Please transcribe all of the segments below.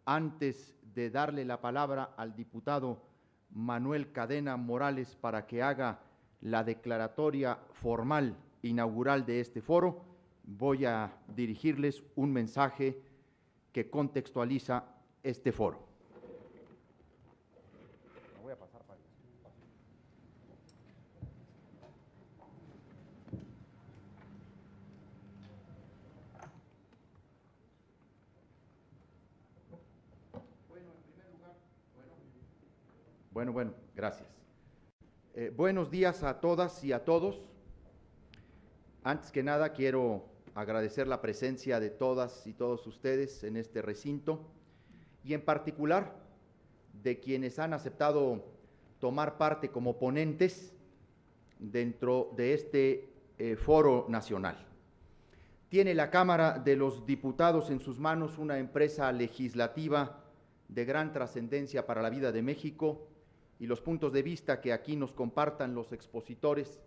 Antes de darle la palabra al diputado Manuel Cadena Morales para que haga la declaratoria formal inaugural de este foro, voy a dirigirles un mensaje que contextualiza este foro. Me voy a pasar para allá. Bueno, gracias. Buenos días a todas y a todos. Antes que nada, quiero agradecer la presencia de todas y todos ustedes en este recinto y en particular de quienes han aceptado tomar parte como ponentes dentro de este foro nacional. Tiene la Cámara de los Diputados en sus manos una empresa legislativa de gran trascendencia para la vida de México, y los puntos de vista que aquí nos compartan los expositores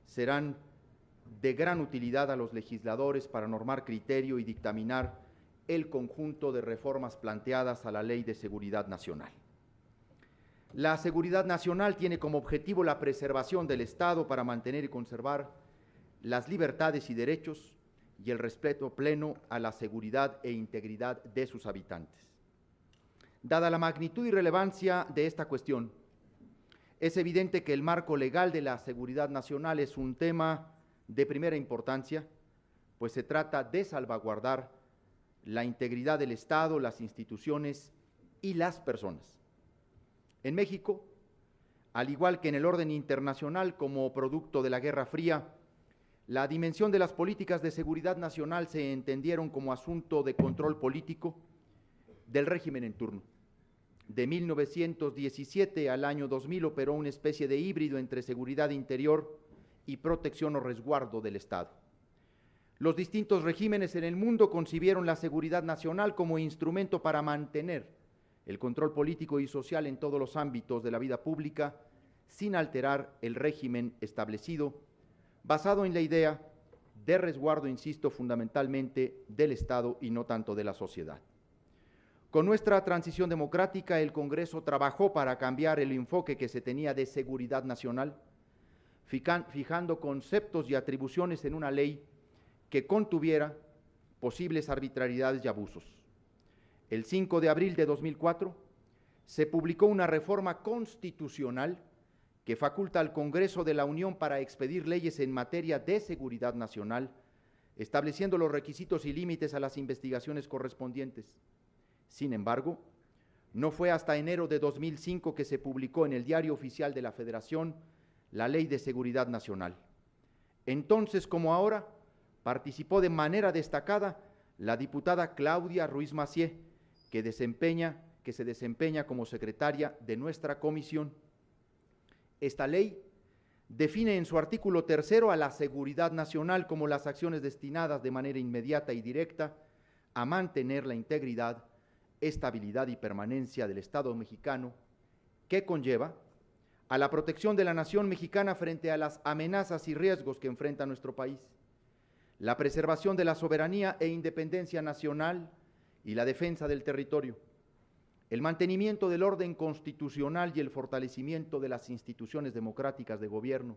serán de gran utilidad a los legisladores para normar criterio y dictaminar el conjunto de reformas planteadas a la Ley de Seguridad Nacional. La seguridad nacional tiene como objetivo la preservación del Estado para mantener y conservar las libertades y derechos y el respeto pleno a la seguridad e integridad de sus habitantes. Dada la magnitud y relevancia de esta cuestión, es evidente que el marco legal de la seguridad nacional es un tema de primera importancia, pues se trata de salvaguardar la integridad del Estado, las instituciones y las personas. En México, al igual que en el orden internacional como producto de la Guerra Fría, la dimensión de las políticas de seguridad nacional se entendieron como asunto de control político del régimen en turno. De 1917 al año 2000 operó una especie de híbrido entre seguridad interior y protección o resguardo del Estado. Los distintos regímenes en el mundo concibieron la seguridad nacional como instrumento para mantener el control político y social en todos los ámbitos de la vida pública, sin alterar el régimen establecido, basado en la idea de resguardo, insisto, fundamentalmente del Estado y no tanto de la sociedad. Con nuestra transición democrática, el Congreso trabajó para cambiar el enfoque que se tenía de seguridad nacional, fijando conceptos y atribuciones en una ley que contuviera posibles arbitrariedades y abusos. El 5 de abril de 2004 se publicó una reforma constitucional que faculta al Congreso de la Unión para expedir leyes en materia de seguridad nacional, estableciendo los requisitos y límites a las investigaciones correspondientes. Sin embargo, no fue hasta enero de 2005 que se publicó en el Diario Oficial de la Federación la Ley de Seguridad Nacional. Entonces, como ahora, participó de manera destacada la diputada Claudia Ruiz Massieu, que se desempeña como secretaria de nuestra comisión. Esta ley define en su artículo 3 a la seguridad nacional como las acciones destinadas de manera inmediata y directa a mantener la integridad, estabilidad y permanencia del Estado mexicano, que conlleva a la protección de la nación mexicana frente a las amenazas y riesgos que enfrenta nuestro país, la preservación de la soberanía e independencia nacional y la defensa del territorio, el mantenimiento del orden constitucional y el fortalecimiento de las instituciones democráticas de gobierno,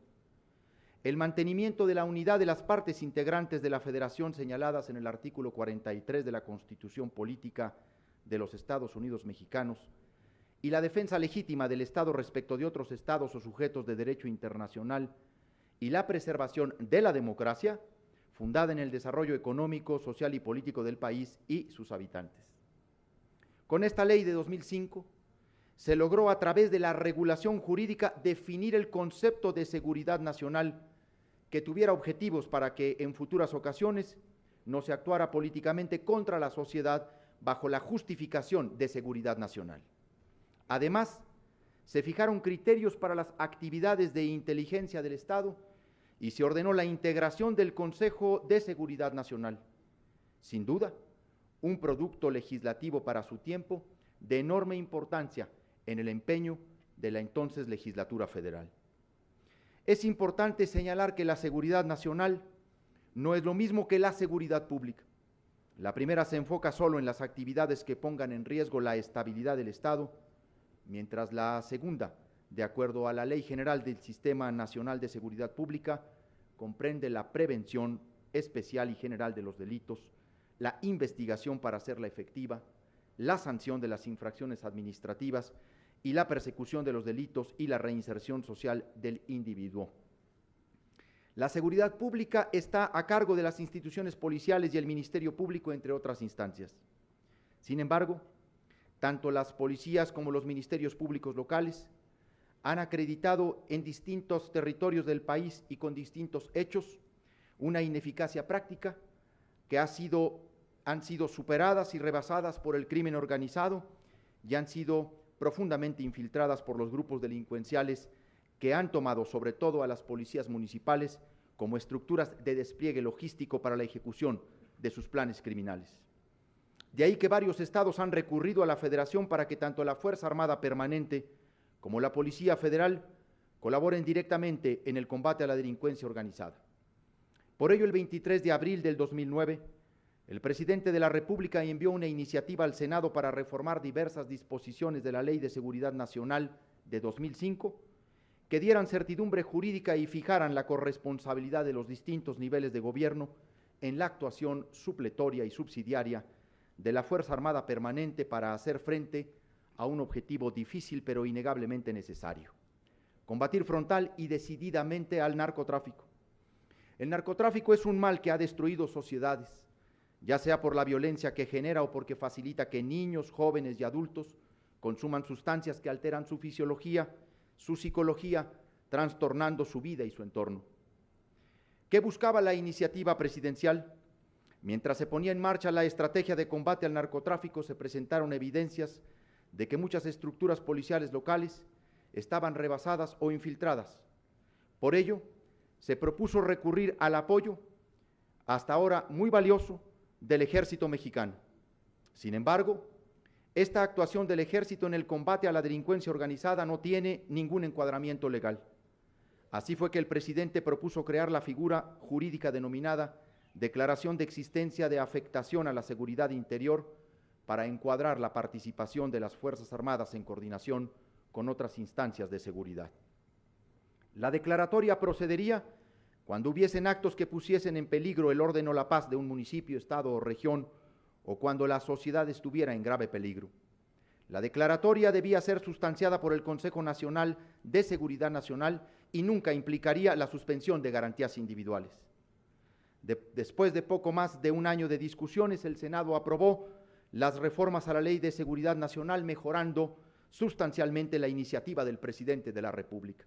el mantenimiento de la unidad de las partes integrantes de la Federación señaladas en el artículo 43 de la Constitución Política de los Estados Unidos Mexicanos y la defensa legítima del Estado respecto de otros estados o sujetos de derecho internacional y la preservación de la democracia fundada en el desarrollo económico, social y político del país y sus habitantes. Con esta ley de 2005 se logró a través de la regulación jurídica definir el concepto de seguridad nacional que tuviera objetivos para que en futuras ocasiones no se actuara políticamente contra la sociedad bajo la justificación de seguridad nacional. Además, se fijaron criterios para las actividades de inteligencia del Estado y se ordenó la integración del Consejo de Seguridad Nacional. Sin duda, un producto legislativo para su tiempo de enorme importancia en el empeño de la entonces legislatura federal. Es importante señalar que la seguridad nacional no es lo mismo que la seguridad pública. La primera se enfoca solo en las actividades que pongan en riesgo la estabilidad del Estado, mientras la segunda, de acuerdo a la Ley General del Sistema Nacional de Seguridad Pública, comprende la prevención especial y general de los delitos, la investigación para hacerla efectiva, la sanción de las infracciones administrativas y la persecución de los delitos y la reinserción social del individuo. La seguridad pública está a cargo de las instituciones policiales y el Ministerio Público, entre otras instancias. Sin embargo, tanto las policías como los ministerios públicos locales han acreditado en distintos territorios del país y con distintos hechos una ineficacia práctica que han sido superadas y rebasadas por el crimen organizado y han sido profundamente infiltradas por los grupos delincuenciales que han tomado sobre todo a las policías municipales como estructuras de despliegue logístico para la ejecución de sus planes criminales. De ahí que varios estados han recurrido a la Federación para que tanto la Fuerza Armada Permanente como la Policía Federal colaboren directamente en el combate a la delincuencia organizada. Por ello, el 23 de abril del 2009, el presidente de la República envió una iniciativa al Senado para reformar diversas disposiciones de la Ley de Seguridad Nacional de 2005 que dieran certidumbre jurídica y fijaran la corresponsabilidad de los distintos niveles de gobierno en la actuación supletoria y subsidiaria de la Fuerza Armada Permanente para hacer frente a un objetivo difícil pero innegablemente necesario: combatir frontal y decididamente al narcotráfico. El narcotráfico es un mal que ha destruido sociedades, ya sea por la violencia que genera o porque facilita que niños, jóvenes y adultos consuman sustancias que alteran su fisiología, su psicología, trastornando su vida y su entorno. ¿Qué buscaba la iniciativa presidencial? Mientras se ponía en marcha la estrategia de combate al narcotráfico, se presentaron evidencias de que muchas estructuras policiales locales estaban rebasadas o infiltradas. Por ello, se propuso recurrir al apoyo, hasta ahora muy valioso, del Ejército Mexicano. Sin embargo, esta actuación del Ejército en el combate a la delincuencia organizada no tiene ningún encuadramiento legal. Así fue que el presidente propuso crear la figura jurídica denominada Declaración de Existencia de Afectación a la Seguridad Interior para encuadrar la participación de las Fuerzas Armadas en coordinación con otras instancias de seguridad. La declaratoria procedería cuando hubiesen actos que pusiesen en peligro el orden o la paz de un municipio, estado o región, o cuando la sociedad estuviera en grave peligro. La declaratoria debía ser sustanciada por el Consejo Nacional de Seguridad Nacional y nunca implicaría la suspensión de garantías individuales. Después de poco más de un año de discusiones, el Senado aprobó las reformas a la Ley de Seguridad Nacional, mejorando sustancialmente la iniciativa del presidente de la República.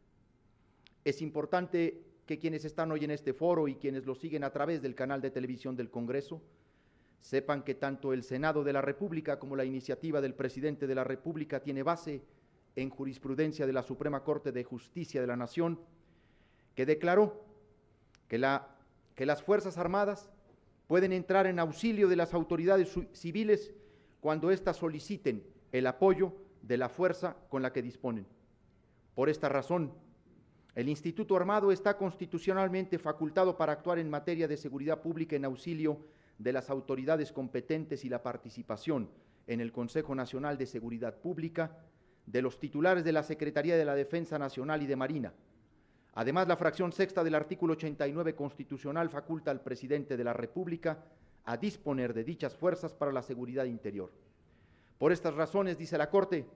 Es importante que quienes están hoy en este foro y quienes lo siguen a través del canal de televisión del Congreso sepan que tanto el Senado de la República como la iniciativa del presidente de la República tiene base en jurisprudencia de la Suprema Corte de Justicia de la Nación, que declaró que las Fuerzas Armadas pueden entrar en auxilio de las autoridades civiles cuando éstas soliciten el apoyo de la fuerza con la que disponen. Por esta razón, el Instituto Armado está constitucionalmente facultado para actuar en materia de seguridad pública en auxilio de las autoridades competentes y la participación en el Consejo Nacional de Seguridad Pública de los titulares de la Secretaría de la Defensa Nacional y de Marina. Además, la fracción sexta del artículo 89 constitucional faculta al presidente de la República a disponer de dichas fuerzas para la seguridad interior. Por estas razones, dice la Corte,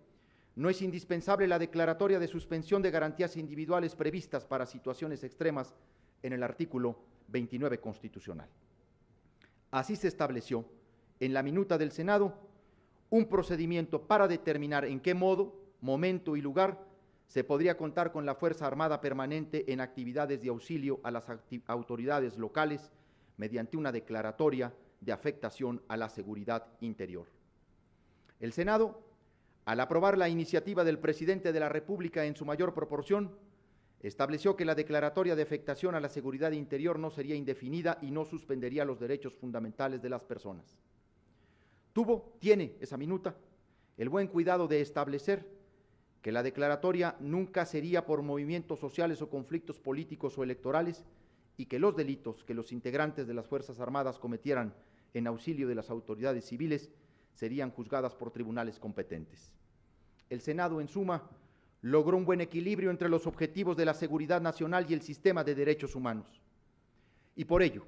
no es indispensable la declaratoria de suspensión de garantías individuales previstas para situaciones extremas en el artículo 29 constitucional. Así se estableció en la minuta del Senado un procedimiento para determinar en qué modo, momento y lugar se podría contar con la Fuerza Armada Permanente en actividades de auxilio a las autoridades locales mediante una declaratoria de afectación a la seguridad interior. El Senado, al aprobar la iniciativa del presidente de la República en su mayor proporción, estableció que la declaratoria de afectación a la seguridad interior no sería indefinida y no suspendería los derechos fundamentales de las personas. Tiene esa minuta el buen cuidado de establecer que la declaratoria nunca sería por movimientos sociales o conflictos políticos o electorales y que los delitos que los integrantes de las Fuerzas Armadas cometieran en auxilio de las autoridades civiles serían juzgadas por tribunales competentes. El Senado, en suma, logró un buen equilibrio entre los objetivos de la seguridad nacional y el sistema de derechos humanos. Y por ello,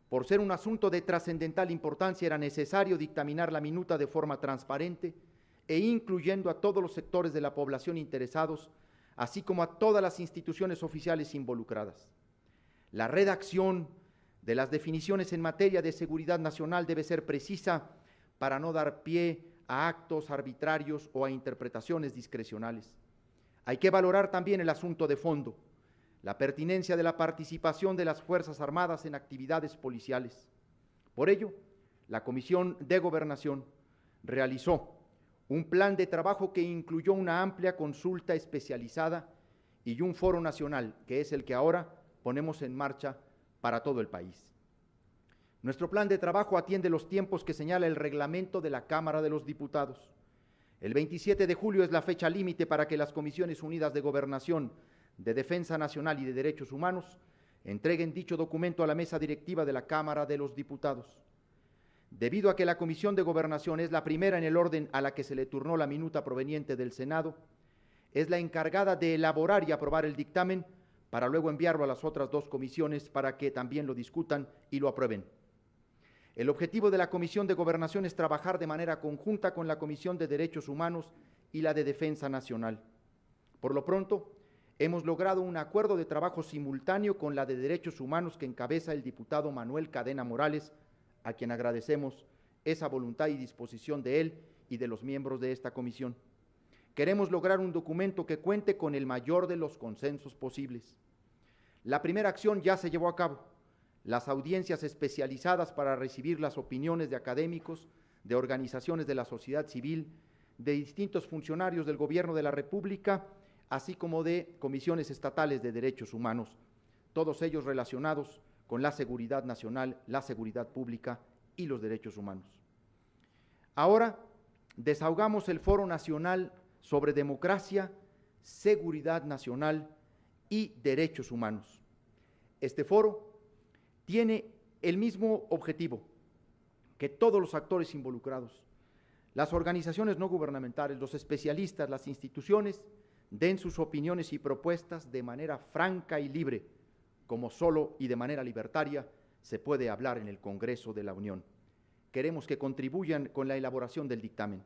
por ser un asunto de trascendental importancia, era necesario dictaminar la minuta de forma transparente e incluyendo a todos los sectores de la población interesados, así como a todas las instituciones oficiales involucradas. La redacción de las definiciones en materia de seguridad nacional debe ser precisa para no dar pie a actos arbitrarios o a interpretaciones discrecionales. Hay que valorar también el asunto de fondo, la pertinencia de la participación de las Fuerzas Armadas en actividades policiales. Por ello, la Comisión de Gobernación realizó un plan de trabajo que incluyó una amplia consulta especializada y un foro nacional, que es el que ahora ponemos en marcha para todo el país. Nuestro plan de trabajo atiende los tiempos que señala el reglamento de la Cámara de los Diputados. El 27 de julio es la fecha límite para que las Comisiones Unidas de Gobernación, de Defensa Nacional y de Derechos Humanos entreguen dicho documento a la mesa directiva de la Cámara de los Diputados. Debido a que la Comisión de Gobernación es la primera en el orden a la que se le turnó la minuta proveniente del Senado, es la encargada de elaborar y aprobar el dictamen para luego enviarlo a las otras dos comisiones para que también lo discutan y lo aprueben. El objetivo de la Comisión de Gobernación es trabajar de manera conjunta con la Comisión de Derechos Humanos y la de Defensa Nacional. Por lo pronto, hemos logrado un acuerdo de trabajo simultáneo con la de Derechos Humanos que encabeza el diputado Manuel Cadena Morales, a quien agradecemos esa voluntad y disposición de él y de los miembros de esta comisión. Queremos lograr un documento que cuente con el mayor de los consensos posibles. La primera acción ya se llevó a cabo. Las audiencias especializadas para recibir las opiniones de académicos, de organizaciones de la sociedad civil, de distintos funcionarios del Gobierno de la República, así como de comisiones estatales de derechos humanos, todos ellos relacionados con la seguridad nacional, la seguridad pública y los derechos humanos. Ahora desahogamos el Foro Nacional sobre Democracia, Seguridad Nacional y Derechos Humanos. Este foro tiene el mismo objetivo que todos los actores involucrados, las organizaciones no gubernamentales, los especialistas, las instituciones, den sus opiniones y propuestas de manera franca y libre, como solo y de manera libertaria se puede hablar en el Congreso de la Unión. Queremos que contribuyan con la elaboración del dictamen,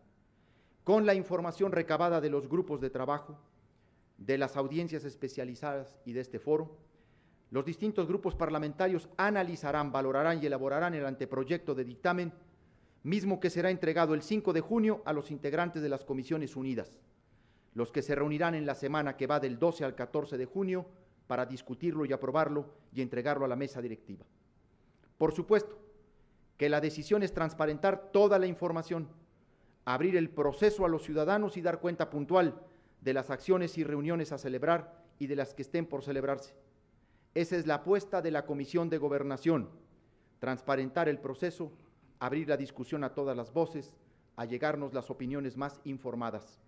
con la información recabada de los grupos de trabajo, de las audiencias especializadas y de este foro. Los distintos grupos parlamentarios analizarán, valorarán y elaborarán el anteproyecto de dictamen, mismo que será entregado el 5 de junio a los integrantes de las Comisiones Unidas, los que se reunirán en la semana que va del 12 al 14 de junio para discutirlo y aprobarlo y entregarlo a la mesa directiva. Por supuesto que la decisión es transparentar toda la información, abrir el proceso a los ciudadanos y dar cuenta puntual de las acciones y reuniones a celebrar y de las que estén por celebrarse. Esa es la apuesta de la Comisión de Gobernación, transparentar el proceso, abrir la discusión a todas las voces, allegarnos las opiniones más informadas.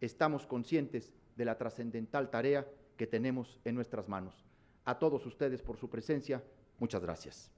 Estamos conscientes de la trascendental tarea que tenemos en nuestras manos. A todos ustedes por su presencia, muchas gracias.